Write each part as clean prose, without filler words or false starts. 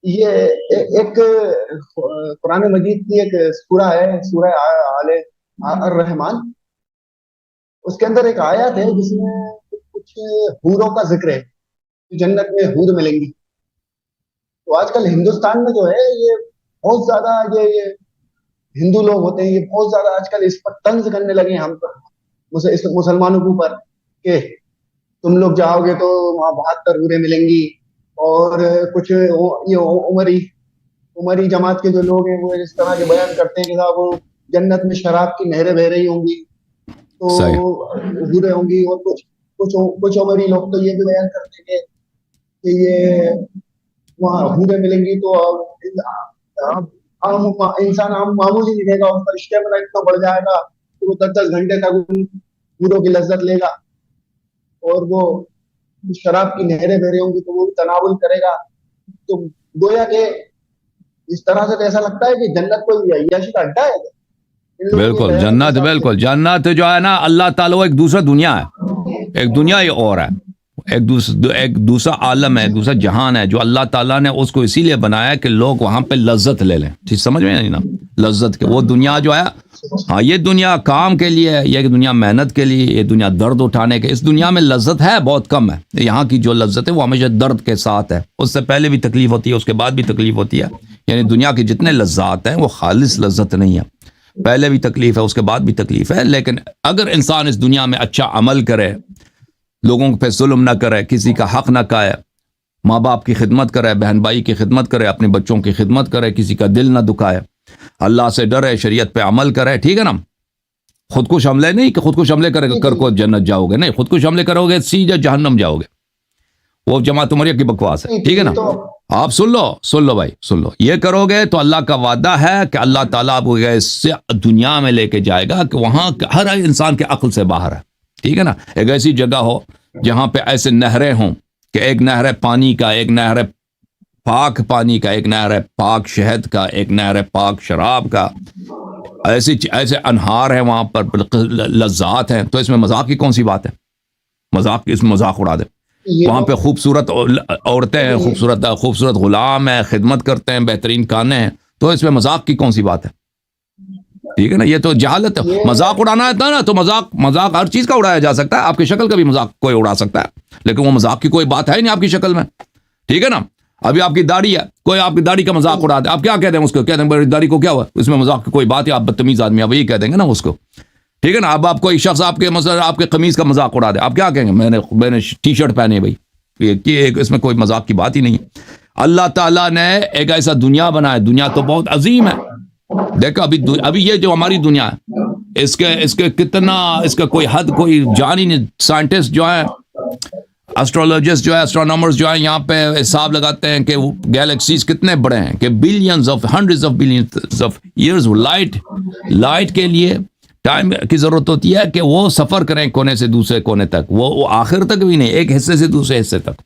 یہ ایک قرآن مجید کی ایک سورہ ہے، سورہ آل الرحمن. اس کے اندر ایک آیت ہے جس میں کچھ حوروں کا ذکر ہے، جنت میں حور ملیں گی. تو آج کل ہندوستان میں جو ہے یہ بہت زیادہ یہ ہندو لوگ ہوتے ہیں، یہ بہت زیادہ آج کل اس پر طنز کرنے لگے ہیں ہم پر، مسلمانوں کے اوپر، کہ تم لوگ جاؤ گے تو وہاں 72 حوریں ملیں گی. اور کچھ یہ عمری جماعت کے جو لوگ ہیں وہ اس طرح کے بیان کرتے ہیں کہ صاحب وہ جنت میں شراب کی نہریں بہ رہی ہوں گی تو حوریں ہوں گی. اور کچھ عمری لوگ تو یہ بھی بیان کرتے ہیں کہ یہ وہاں حوریں ملیں گی تو انسان عام معمولی نہیں رہے گا، اس کا اسٹیمنا اتنا بڑھ جائے گا کہ وہ 10 گھنٹے تک حوروں کی لذت لے گا. اور وہ شراب کی نہریں بہ رہی ہوں گی تو وہ بھی تناول کرے گا. تو گویا کہ اس طرح سے ایسا لگتا ہے کہ جنت کوئی عیاشی کا اڈا ہے. بالکل جنت جو ہے نا اللہ تعالیٰ وہ ایک دوسرا دنیا ہے، ایک دنیا ہی اور ہے، ایک دوسرا عالم ہے، ایک دوسرا جہان ہے جو اللہ تعالیٰ نے اس کو اسی لیے بنایا کہ لوگ وہاں پہ لذت لے لیں. ٹھیک سمجھ میں نہیں نا؟ لذت کے وہ دنیا جو ہے، ہاں یہ دنیا کام کے لیے ہے، یہ دنیا محنت کے لیے، یہ دنیا درد اٹھانے کے. اس دنیا میں لذت ہے بہت کم ہے. یہاں کی جو لذت ہے وہ ہمیشہ درد کے ساتھ ہے، اس سے پہلے بھی تکلیف ہوتی ہے، اس کے بعد بھی تکلیف ہوتی ہے. یعنی دنیا کے جتنے لذات ہیں وہ خالص لذت نہیں ہے، پہلے بھی تکلیف ہے، اس کے بعد بھی تکلیف ہے. لیکن اگر انسان اس دنیا میں اچھا عمل کرے، لوگوں پہ ظلم نہ کرے، کسی کا حق نہ کھائے، ماں باپ کی خدمت کرے، بہن بھائی کی خدمت کرے، اپنے بچوں کی خدمت کرے، کسی کا دل نہ دکھائے، اللہ سے ڈرے، شریعت پہ عمل کرے، ٹھیک ہے نا؟ خودکش حملے نہیں کہ خودکش حملے کر کو جنت جاؤ گے، نہیں، خودکش حملے کرو گے سیدھے جہنم جاؤ گے. وہ جماعت عمریہ کی بکواس ہے، ٹھیک ہے نا؟ آپ سن لو بھائی، سن لو. یہ کرو گے تو اللہ کا وعدہ ہے کہ اللہ تعالیٰ آپ کو اس سے دنیا میں لے کے جائے گا کہ وہاں ہر انسان کے عقل سے باہر ہے، ٹھیک ہے نا؟ ایک ایسی جگہ ہو جہاں پہ ایسے نہریں ہوں کہ ایک نہر ہے پانی کا، ایک نہر ہے پاک پانی کا، ایک نہر ہے پاک شہد کا، ایک نہر ہے پاک شراب کا. ایسے انہار ہیں وہاں پر، لذات ہیں. تو اس میں مذاق کی کون سی بات ہے؟ اس میں مذاق اڑا دے. وہاں پہ خوبصورت عورتیں ہیں، خوبصورت غلام ہیں، خدمت کرتے ہیں، بہترین کھانے ہیں. تو اس میں مذاق کی کون سی بات ہے؟ ٹھیک ہے نا؟ یہ تو جہالت ہے. مذاق اڑانا ہے نا، تو مذاق ہر چیز کا اڑایا جا سکتا ہے. آپ کی شکل کا بھی مذاق کوئی اڑا سکتا ہے، لیکن وہ مذاق کی کوئی بات ہے نہیں آپ کی شکل میں، ٹھیک ہے نا؟ ابھی آپ کی داڑھی ہے، کوئی آپ کی داڑھی کا مذاق اڑا دے، آپ کیا کہہ دیں اس کو؟ کہہ دیں داڑھی کو کیا ہوا، اس میں مذاق کی کوئی بات ہے؟ آپ بدتمیز آدمی، آپ یہی کہہ دیں گے نا اس کو، ٹھیک ہے نا؟ اب آپ کوئی شخص آپ کے قمیض کا مذاق اڑا دے، آپ کیا کہیں گے؟ میں نے ٹی شرٹ پہنی ہے بھائی، اس میں کوئی مذاق کی بات ہی نہیں ہے. اللہ تعالیٰ نے ایک ایسا دنیا بنایا، دنیا تو بہت عظیم ہے. دیکھو ابھی یہ جو ہماری دنیا ہے، اس کے کتنا، اس کا کوئی حد، کوئی جان ہی نہیں. سائنٹسٹ جو ہیں، اسٹرولوجسٹ جو ہے، اسٹرونامرز جو ہیں، یہاں پہ حساب لگاتے ہیں کہ گیلیکسیز کتنے بڑے ہیں، کہ billions of hundreds of billions of years. Light کے لیے ٹائم کی ضرورت ہوتی ہے کہ وہ سفر کریں کونے سے دوسرے کونے تک، وہ آخر تک بھی نہیں، ایک حصے سے دوسرے حصے تک.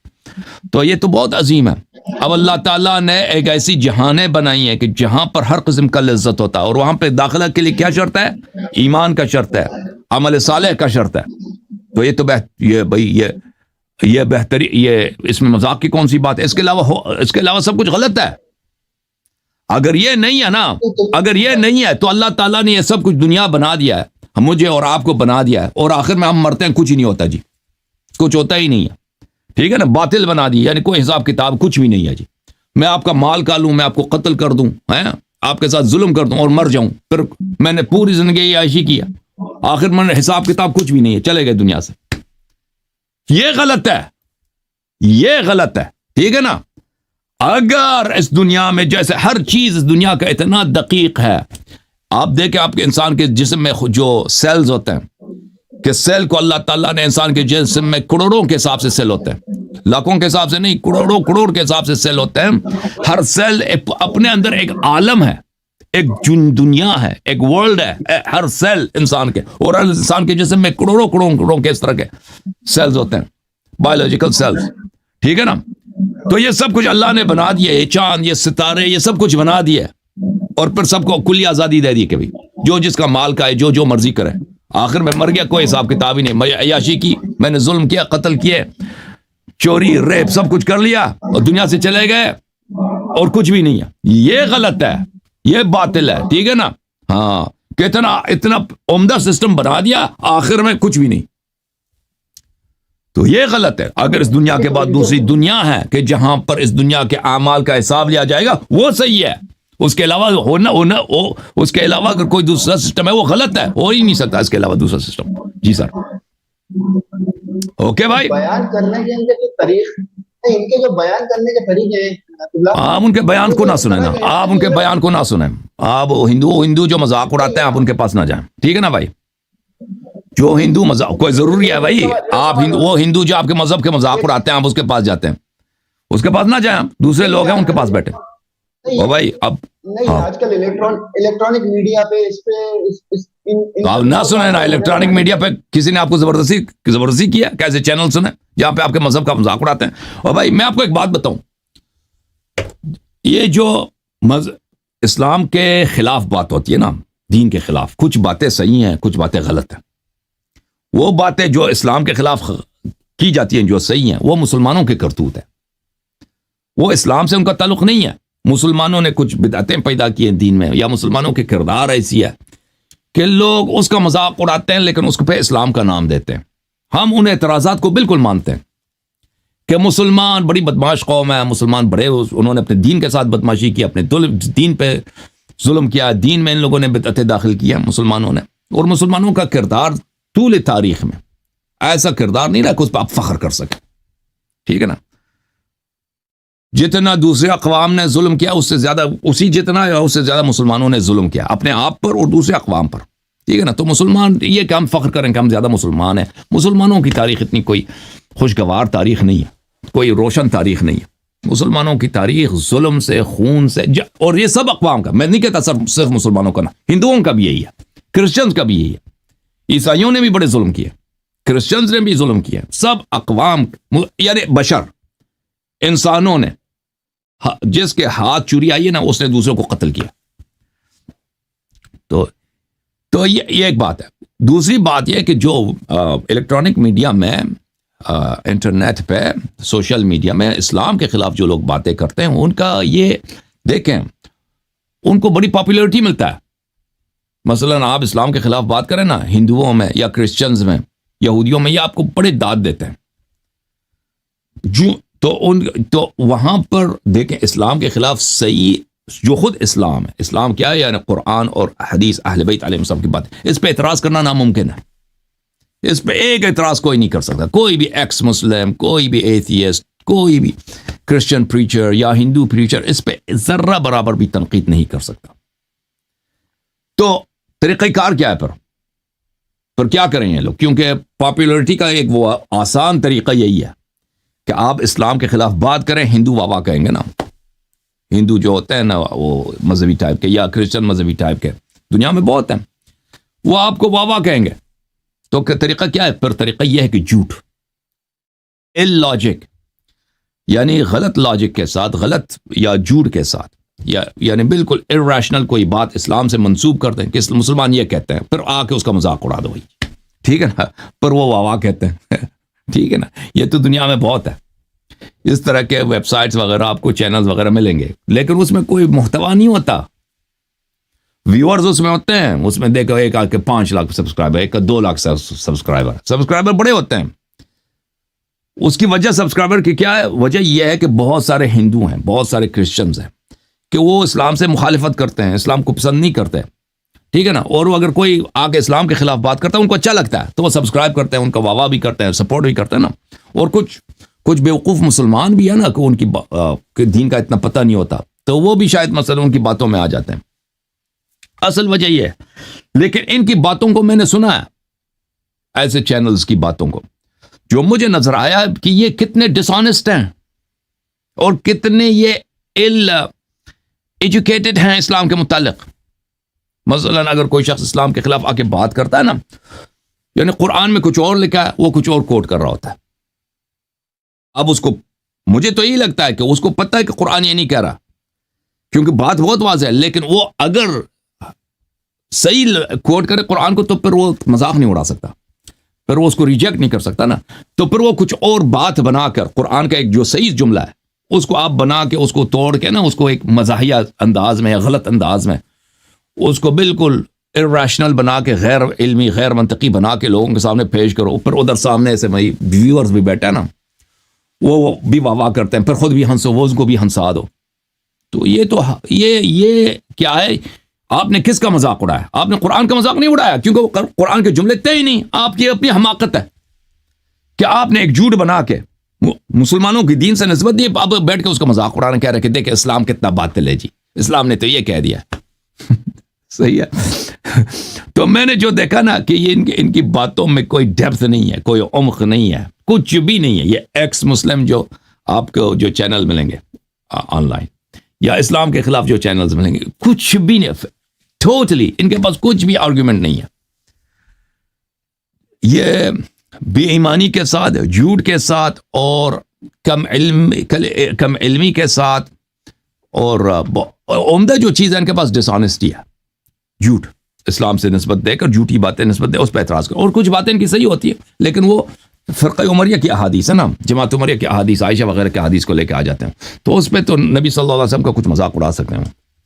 تو یہ تو بہت عظیم ہے. اب اللہ تعالیٰ نے ایک ایسی جہانیں بنائی ہیں کہ جہاں پر ہر قسم کا لذت ہوتا ہے، اور وہاں پہ داخلہ کے لیے کیا شرط ہے؟ ایمان کا شرط ہے، عمل صالح کا شرط ہے. تو یہ تو یہ بہتری، یہ اس میں مذاق کی کون سی بات ہے؟ اس کے علاوہ سب کچھ غلط ہے. اگر یہ نہیں ہے نا، اگر یہ نہیں ہے تو اللہ تعالیٰ نے یہ سب کچھ دنیا بنا دیا ہے، مجھے اور آپ کو بنا دیا ہے، اور آخر میں ہم مرتے ہیں، کچھ ہی نہیں ہوتا جی، کچھ ہوتا ہی نہیں ہے، ٹھیک ہے نا؟ باطل بنا دی، یعنی کوئی حساب کتاب کچھ بھی نہیں ہے جی. میں آپ کا مال کا لوں، میں آپ کو قتل کر دوں، آپ کے ساتھ ظلم کر دوں اور مر جاؤں، پھر میں نے پوری زندگی عیاشی کیا، آخر میں حساب کتاب کچھ بھی نہیں ہے، چلے گئے دنیا سے. یہ غلط ہے، ٹھیک ہے نا؟ اگر اس دنیا میں جیسے ہر چیز اس دنیا کا اتنا دقیق ہے، آپ دیکھیں آپ کے انسان کے جسم میں جو سیلز ہوتے ہیں، کہ سیل کو اللہ تعالیٰ نے انسان کے جسم میں کروڑوں کے حساب سے سیل ہوتے ہیں، لاکھوں کے حساب سے نہیں، کروڑ کے حساب سے سیل ہوتے ہیں. ہر سیل اپنے اندر ایک عالم ہے، ایک دنیا ہے، ایک ورلڈ ہے، ہر سیل انسان کے. اور ہر انسان کے جسم میں کروڑوں کے اس طرح کے سیلز ہوتے ہیں، بایولوجیکل سیلز، ٹھیک ہے نا؟ تو یہ سب کچھ اللہ نے بنا دیا، یہ چاند، یہ ستارے، یہ سب کچھ بنا دیا، اور پھر سب کو کلی آزادی دے دی کہ بھی جو جس کا مال کا ہے، جو مرضی کرے. آخر میں مر گیا، کوئی حساب کتاب ہی نہیں. میں عیاشی کی، میں نے ظلم کیا، قتل کیے، چوری، ریپ، سب کچھ کر لیا اور دنیا سے چلے گئے. اور کچھ بھی نہیں ہے. یہ غلط ہے, یہ باطل ہے, ٹھیک ہے نا. ہاں کہ اتنا عمدہ سسٹم بنا دیا, آخر میں کچھ بھی نہیں. تو یہ غلط ہے. اگر اس دنیا کے بعد دوسری دنیا ہے کہ جہاں پر اس دنیا کے اعمال کا حساب لیا جائے گا, وہ صحیح ہے. اس کے علاوہ اس کے علاوہ اگر کوئی دوسرا سسٹم ہے وہ غلط ہے, ہو ہی نہیں سکتا اس کے علاوہ دوسرا سسٹم. جی سر. اوکے بھائی. بیان کرنے کے ان کے جو طریقے, ان کے جو بیان کرنے کے طریقے ہیں, آپ ان کے بیان کو نہ سنیں نا, آپ ان کے بیان کو نہ سنیں. آپ ہندو جو مذاق اڑاتے ہیں آپ ان کے پاس نہ جائیں, ٹھیک ہے نا بھائی. جو ہندو مذاق, کوئی ضروری ہے بھائی آپ وہ ہندو جو آپ کے مذہب کے مذاق اڑاتے ہیں آپ اس کے پاس جاتے ہیں, اس کے پاس نہ جائیں. دوسرے لوگ ہیں ان کے پاس بیٹھے. او بھائی اب نہیں, آج کل الیکٹرانک میڈیا پہ اس پہ آپ نہ سنیں نا. الیکٹرانک میڈیا پہ کسی نے آپ کو زبردستی کیا, کیسے چینل سنیں جہاں پہ آپ کے مذہب کا مذاق اڑاتے ہیں. اور بھائی میں آپ کو ایک بات بتاؤں, یہ جو اسلام کے خلاف بات ہوتی ہے نا, دین کے خلاف, کچھ باتیں صحیح ہیں کچھ باتیں غلط ہیں. وہ باتیں جو اسلام کے خلاف کی جاتی ہیں جو صحیح ہیں وہ مسلمانوں کے کرتوت ہے, وہ اسلام سے ان کا تعلق نہیں ہے. مسلمانوں نے کچھ بدعتیں پیدا کی ہیں دین میں, یا مسلمانوں کے کردار ایسی ہے کہ لوگ اس کا مذاق اڑاتے ہیں لیکن اس پہ اسلام کا نام دیتے ہیں. ہم ان اعتراضات کو بالکل مانتے ہیں کہ مسلمان بڑی بدماش قوم ہے, مسلمان بڑے انہوں نے اپنے دین کے ساتھ بدماشی کی, اپنے دین پہ ظلم کیا, دین میں ان لوگوں نے بدعتیں داخل کی ہیں مسلمانوں نے. اور مسلمانوں کا کردار طول تاریخ میں ایسا کردار نہیں رہا کہ اس پہ آپ فخر کر سکیں, ٹھیک ہے نا. جتنا دوسرے اقوام نے ظلم کیا اس سے زیادہ اس سے زیادہ مسلمانوں نے ظلم کیا اپنے آپ پر اور دوسرے اقوام پر, ٹھیک ہے نا. تو مسلمان یہ کہ ہم فخر کریں کہ ہم زیادہ مسلمان ہیں. مسلمانوں کی تاریخ اتنی کوئی خوشگوار تاریخ نہیں ہے, کوئی روشن تاریخ نہیں ہے. مسلمانوں کی تاریخ ظلم سے, خون سے, اور یہ سب اقوام کا, میں نہیں کہتا صرف مسلمانوں کا, نا, ہندوؤں کا بھی یہی ہے, کرسچنز کا بھی یہی ہے, عیسائیوں نے بھی بڑے ظلم کیے, کرسچنز نے بھی ظلم کیا. سب اقوام یعنی بشر انسانوں نے, جس کے ہاتھ چوری آئی ہے نا اس نے دوسروں کو قتل کیا. تو یہ ایک بات ہے. دوسری بات یہ کہ جو الیکٹرانک میڈیا میں, انٹرنیٹ پہ, سوشل میڈیا میں اسلام کے خلاف جو لوگ باتیں کرتے ہیں ان کا یہ دیکھیں, ان کو بڑی پاپولیرٹی ملتا ہے. مثلا آپ اسلام کے خلاف بات کریں نا ہندوؤں میں یا کرسچنز میں, یہودیوں میں, یہ آپ کو بڑے داد دیتے ہیں. تو وہاں پر دیکھیں اسلام کے خلاف صحیح جو خود اسلام ہے, اسلام کیا ہے یعنی قرآن اور حدیث اہل بیت علیہ السلام کی بات, اس پہ اعتراض کرنا ناممکن ہے. اس پہ ایک اعتراض کوئی نہیں کر سکتا, کوئی بھی ایکس مسلم, کوئی بھی ایتھیسٹ, کوئی بھی کرسچن پریچر یا ہندو پریچر اس پہ ذرہ برابر بھی تنقید نہیں کر سکتا. تو طریقہ کار کیا ہے پر کیا کریں یہ لوگ, کیونکہ پاپولرٹی کا ایک وہ آسان طریقہ یہی ہے کہ آپ اسلام کے خلاف بات کریں, ہندو واہ کہیں گے نا. ہندو جو ہوتے ہیں نا وہ مذہبی ٹائپ کے یا کرسچن مذہبی ٹائپ کے دنیا میں بہت ہیں, وہ آپ کو واہ کہیں گے. تو طریقہ کیا ہے پھر؟ طریقہ یہ ہے کہ جھوٹ, لاجک, یعنی غلط لاجک کے ساتھ, غلط یا جھوٹ کے ساتھ, یعنی بالکل irrational کوئی بات اسلام سے منسوب کرتے ہیں کہ مسلمان یہ کہتے ہیں, پھر آ کے اس کا مذاق اڑا دو بھائی, ٹھیک ہے نا, پر وہ واہ کہتے ہیں, ٹھیک ہے نا. یہ تو دنیا میں بہت ہے. اس طرح کے ویب سائٹس وغیرہ آپ کو چینلز وغیرہ ملیں گے, لیکن اس میں کوئی محتوا نہیں ہوتا. ویورز اس میں ہوتے ہیں, اس میں دیکھو ایک آ کے 5 لاکھ سبسکرائبر, ایک 2 لاکھ سبسکرائبر بڑے ہوتے ہیں. اس کی وجہ سبسکرائبر کی کیا ہے؟ وجہ یہ ہے کہ بہت سارے ہندو ہیں, بہت سارے کرسچنز ہیں کہ وہ اسلام سے مخالفت کرتے ہیں, اسلام کو پسند نہیں کرتے, ٹھیک ہے نا. اور وہ اگر کوئی آ کے اسلام کے خلاف بات کرتا ہے ان کو اچھا لگتا ہے تو وہ سبسکرائب کرتے ہیں, ان کا واہ بھی کرتے ہیں, سپورٹ بھی کرتے ہیں نا. اور کچھ بیوقوف مسلمان بھی ہے نا کہ ان کی دین کا اتنا پتہ نہیں ہوتا, تو وہ بھی شاید مثلا ان کی باتوں میں آ جاتے ہیں. اصل وجہ یہ ہے. لیکن ان کی باتوں کو میں نے سنا ہے, ایسے چینلز کی باتوں کو, جو مجھے نظر آیا کہ یہ کتنے ڈس آنیسٹ ہیں اور کتنے یہ ایجوکیٹڈ ہیں اسلام کے متعلق. مثلا اگر کوئی شخص اسلام کے خلاف آ کے بات کرتا ہے نا, یعنی قرآن میں کچھ اور لکھا ہے, وہ کچھ اور کوٹ کر رہا ہوتا ہے. اب اس کو, مجھے تو یہی لگتا ہے کہ اس کو پتہ ہے کہ قرآن یہ نہیں کہہ رہا, کیونکہ بات بہت واضح ہے, لیکن وہ اگر صحیح کوٹ کرے قرآن کو تو پھر وہ مذاق نہیں اڑا سکتا, پھر وہ اس کو ریجیکٹ نہیں کر سکتا نا. تو پھر وہ کچھ اور بات بنا کر قرآن کا ایک جو صحیح جملہ ہے اس کو آپ بنا کے اس کو توڑ کے نا اس کو ایک مزاحیہ انداز میں یا غلط انداز میں اس کو بالکل irrational بنا کے غیر علمی غیر منطقی بنا کے لوگوں کے سامنے پیش کرو، پھر ادھر سامنے سے بھائی ویورز بھی بیٹھے نا وہ بھی واہ واہ کرتے ہیں، پھر خود بھی ہنسو، وہ اس کو بھی ہنسا دو. تو یہ کیا ہے؟ آپ نے کس کا مذاق اڑایا؟ آپ نے قرآن کا مذاق نہیں اڑایا، کیونکہ وہ قرآن کے جملے تھے ہی نہیں. آپ کی اپنی حماقت ہے کہ آپ نے ایک جھوٹ بنا کے مسلمانوں کی دین سے نسبت دی، آپ بیٹھ کے اس کا مذاق اڑانا کہہ رہے کہ دیکھیں اسلام کتنا باطل ہے جی، اسلام نے تو یہ کہہ دیا. صحیح ہے. تو میں نے جو دیکھا نا کہ یہ ان کی باتوں میں کوئی ڈیپتھ نہیں ہے، کوئی عمق نہیں ہے، کچھ بھی نہیں ہے. یہ ایکس مسلم جو آپ کو جو چینل ملیں گے آن لائن یا اسلام کے خلاف جو چینلز ملیں گے، کچھ بھی نہیں، ٹوٹلی ان کے پاس کچھ بھی آرگومنٹ نہیں ہے. یہ بے ایمانی کے ساتھ، جھوٹ کے ساتھ اور کم علمی کے ساتھ، اور عمدہ جو چیز ہے ان کے پاس ڈس آنیسٹی ہے، جھوٹ اسلام سے نسبت دے کر جھوٹی باتیں نسبت دے، اس پہ اعتراض کر. اور کچھ باتیں ان کی صحیح ہوتی ہے، لیکن وہ فرقہ عمریہ کی احادیث ہے نا، جماعت عمریہ کی احادیث، عائشہ وغیرہ کی احادیث کو لے کے آ جاتے ہیں، تو اس پہ تو نبی صلی اللہ علیہ وسلم کا کچھ مذاق اڑا سکتے ہیں.